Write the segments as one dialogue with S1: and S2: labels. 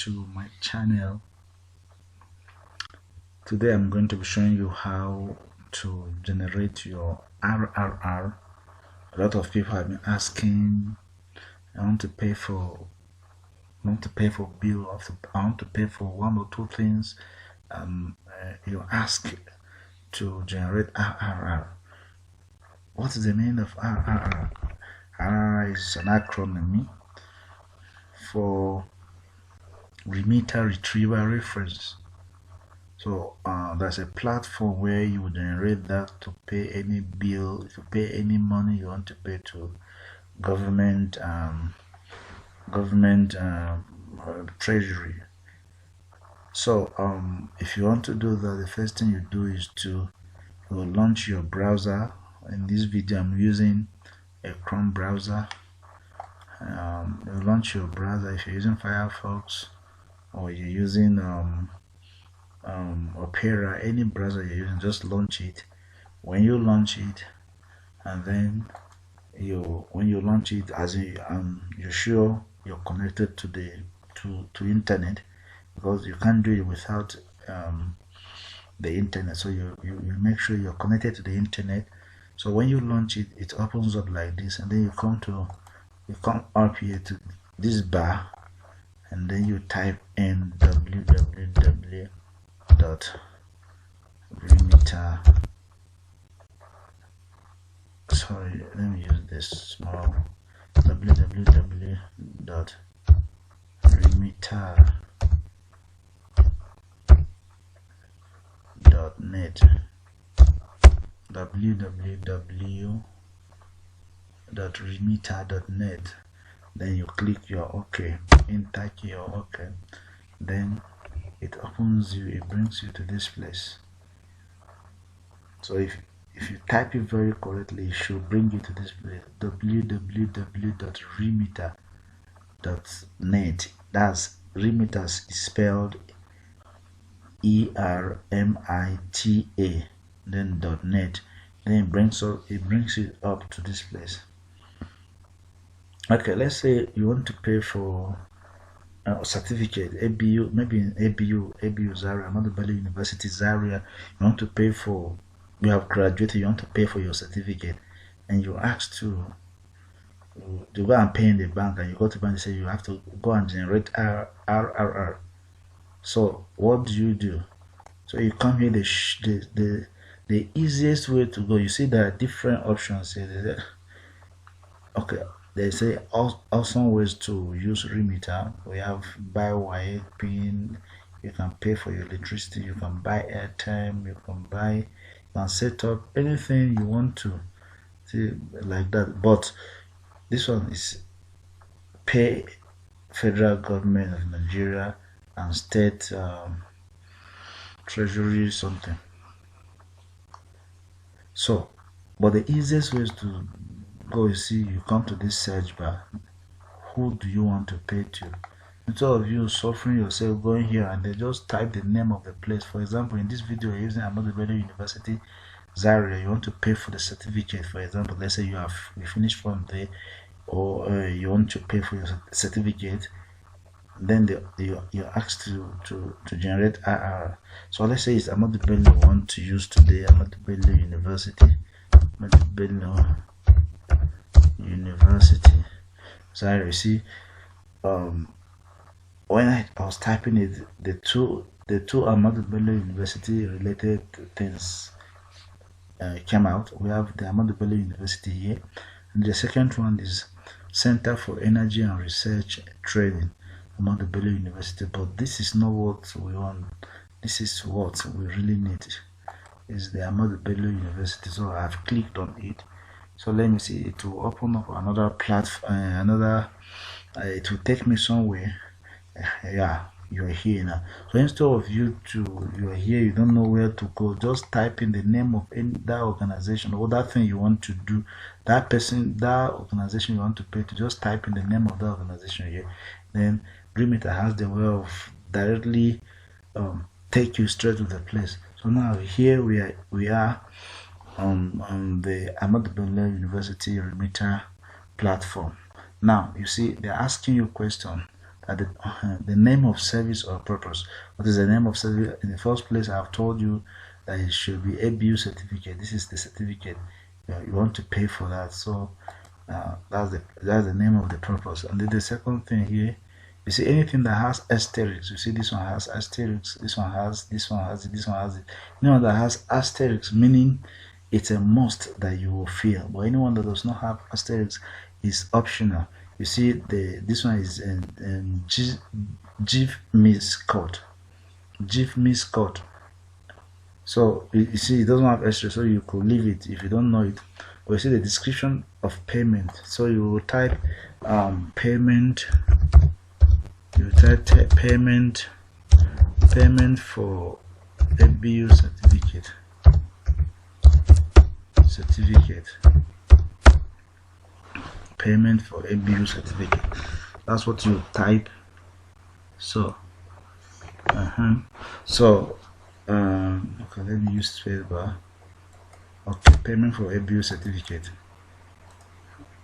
S1: to my channel. Today I'm going to be showing you how to generate your RRR. A lot of people have been asking, I want to pay for bill, I want to pay for one or two things. You ask to generate RRR. What is the meaning of RRR? RRR is an acronym for Remita Retrieval Reference. So there's a platform where you generate that to pay any bill, to pay any money you want to pay to government, treasury. So if you want to do that, the first thing you do is to launch your browser. In this video I'm using a Chrome browser. You launch your browser. If you're using Firefox or you're using Opera, any browser you're using, just launch it. When you launch it, and then when you launch it, as you're sure you're connected to the internet, because you can't do it without the internet. So you make sure you're connected to the internet. So when you launch it, it opens up like this, and then you come up here to this bar, and then you type in www.remita. Sorry, let me use this small www.remita.net. www.remita.net. Then you click your OK, enter your OK, then it opens you, it brings you to this place. So if you type it very correctly, it should bring you to this place, www.remita.net. That's Remita is spelled ERMITA, then .net. Then it brings it up to this place. Okay, let's say you want to pay for a certificate, ABU, maybe in ABU Zaria, Ahmadu Bello University Zaria. You want to pay for, you have graduated, you want to pay for your certificate, and you ask to go and pay in the bank, and you go to the bank and say you have to go and generate RRR. So what do? So you come here, the easiest way to go, you see there are different options here. Okay, they say awesome ways to use Remita. We have buy wire, PIN, you can pay for your electricity, you can buy airtime, you can set up anything you want to, see, like that. But this one is pay federal government of Nigeria and state treasury something. So, but the easiest way is to go, you see, you come to this search bar. Who do you want to pay to? Instead of you suffering yourself going here and they just type the name of the place. For example, in this video you're using Ahmadu Bello University Zaria, you want to pay for the certificate. For example, let's say you finished from there, or you want to pay for your certificate. Then you're asked to generate RR. So let's say it's Ahmadu Bello you want to use today, Ahmadu Bello University, Ahmadu Bello University. So you see, when I was typing it, the two Ahmadu Bello University related things came out. We have the Ahmadu Bello University here, and the second one is Center for Energy and Research Training, Ahmadu Bello University. But this is not what we want. This is what we really need, is the Ahmadu Bello University. So I've clicked on it. So let me see, it will open up another platform, it will take me somewhere. Yeah, you're here now. So instead of you're here, you don't know where to go, just type in the name of that organization or that thing you want to do, that person, that organization you want to pay to, just type in the name of that organization here. Then Remita has the way of directly take you straight to the place. So now here we are on the Ahmadu Bello University Remita platform. Now you see they're asking you a question. the name of service or purpose. What is the name of service? In the first place, I have told you that it should be ABU certificate. This is the certificate. You want to pay for that, so that's the name of the purpose. And then the second thing here, you see anything that has asterisks. You see this one has asterisks. This one has. This one has it. This one has it. Anyone that has asterisks, meaning it's a must that you will fill. But anyone that does not have asterisks is optional. You see this one is in GIF code. GIF code. So you see it doesn't have extra, so you could leave it if you don't know it. But you see the description of payment. So you will type payment. You type payment for ABU certificate. Payment for ABU certificate. That's what you type. So okay, let me use spacebar. Okay, payment for ABU certificate.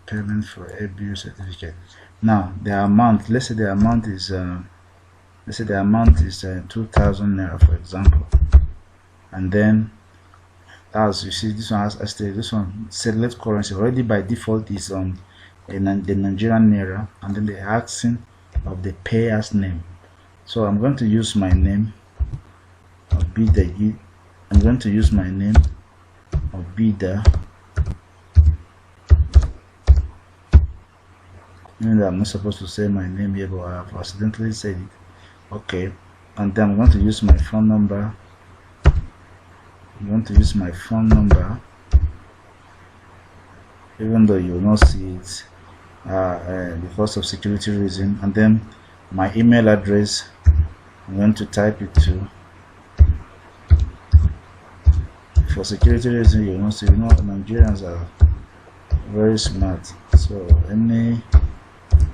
S1: Payment for ABU certificate. Now the amount, let's say the amount is 2,000 naira, for example. And then, as you see, this one has asterisk. This one select currency already by default is on the Nigerian naira, and then the asking of the payer's name. So I'm going to use my name of Bida. I'm going to use my name of Bida. Even though I'm not supposed to say my name here, but I have accidentally said it. Okay, and then I'm going to use my phone number. I'm going to use my phone number, even though you will not see it because of security reason. And then my email address, I'm going to type it too. For security reason, you will not see. You know, Nigerians are very smart, so any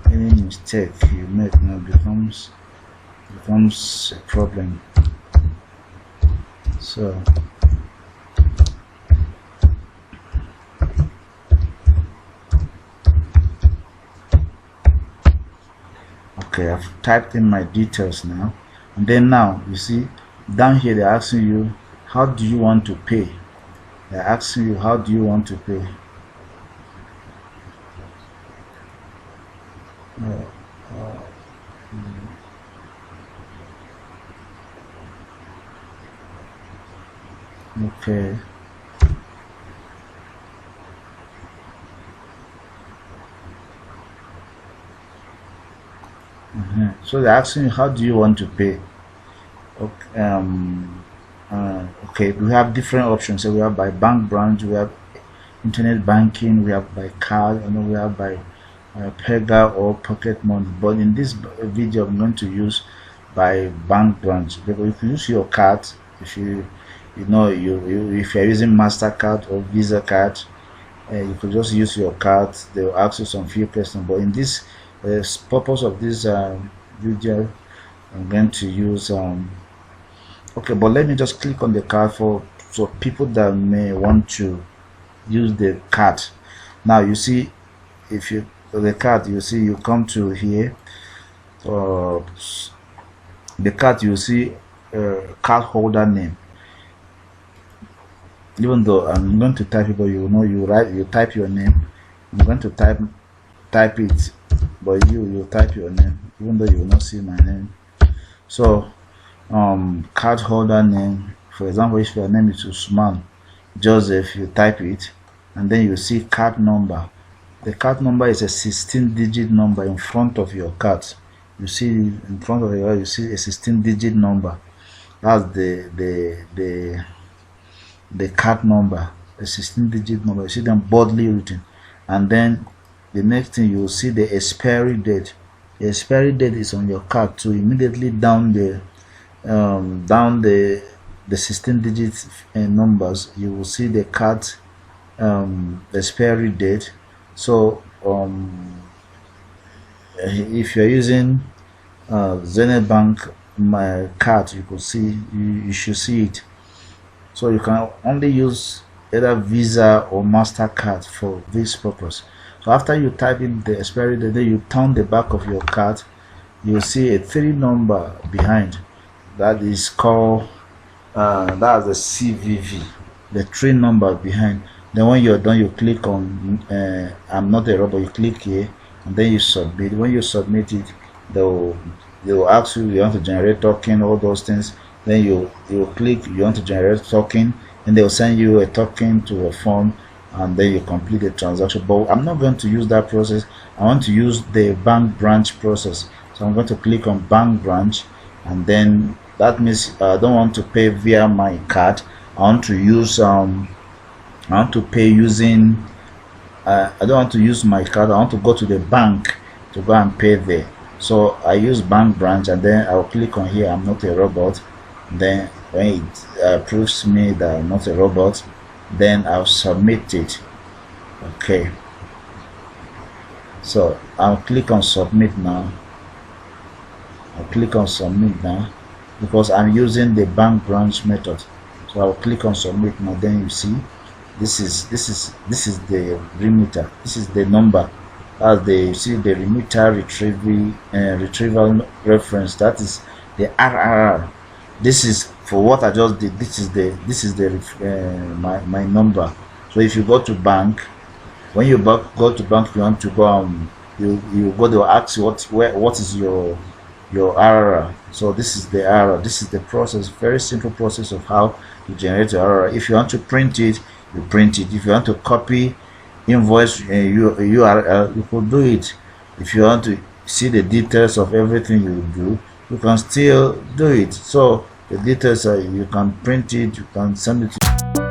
S1: mistake you make now becomes a problem. So okay, I've typed in my details now, and then now you see down here they're asking you, how do you want to pay? They're asking you, how do you want to pay? Okay. So they're asking you, how do you want to pay? Okay, okay, we have different options. So we have by bank branch, we have internet banking, we have by card, and then we have by Pega or pocket money. But in this video, I'm going to use by bank branch, because if you use your card, if you if you're using MasterCard or Visa card, you could just use your card. They will ask you some few questions. But in this purpose of this video, I'm going to use okay, but let me just click on the card for people that may want to use the card. Now you see, if you the card, you see, you come to here, the card, you see card holder name. Even though I'm going to type it, but you type your name. I'm going to type it, but you type your name, even though you will not see my name. So card holder name, for example, if your name is Usman Joseph, you type it, and then you see card number. The card number is a 16-digit number in front of your card. You see in front of your, you see a 16-digit number. That's the card number, a 16-digit number. You see them boldly written. And then the next thing, you will see the expiry date. The expiry date is on your card too. Immediately down the 16-digit numbers, you will see the card expiry date. So if you're using Zenith Bank my card, you could see, you should see it. So you can only use either Visa or MasterCard for this purpose. So after you type in the expiry date, then you turn the back of your card, you'll see a 3 number behind. That is called that's the CVV, the 3 number behind. Then when you're done, you click on I'm not a robot. You click here and then you submit. When you submit it, they'll ask you want to generate token, all those things. Then you click you want to generate token, and they'll send you a token to a form, and then you complete the transaction. But I'm not going to use that process. I want to use the bank branch process. So I'm going to click on bank branch, and then that means I don't want to pay via my card. I want to use I want to pay using I don't want to use my card. I want to go to the bank to go and pay there. So I use bank branch, and then I'll click on here I'm not a robot. Then when it proves me that I'm not a robot, then I'll submit it. Okay, so I'll click on submit now. I'll click on submit now because I'm using the bank branch method. So I'll click on submit now. Then you see this is the Remita. This is the number. As they see the Remita Retrieval Reference. That is the RRR. This is for what I just did. This is the my number. So if you go to bank, when you go to bank, you want to go you go to ask what is your RRR. So this is the RRR. This is the process, very simple process of how to generate your RRR. If you want to print it, you print it. If you want to copy invoice URL, you could do it. If you want to see the details of everything you do, you can still do it. So the details are, you can print it, you can send it to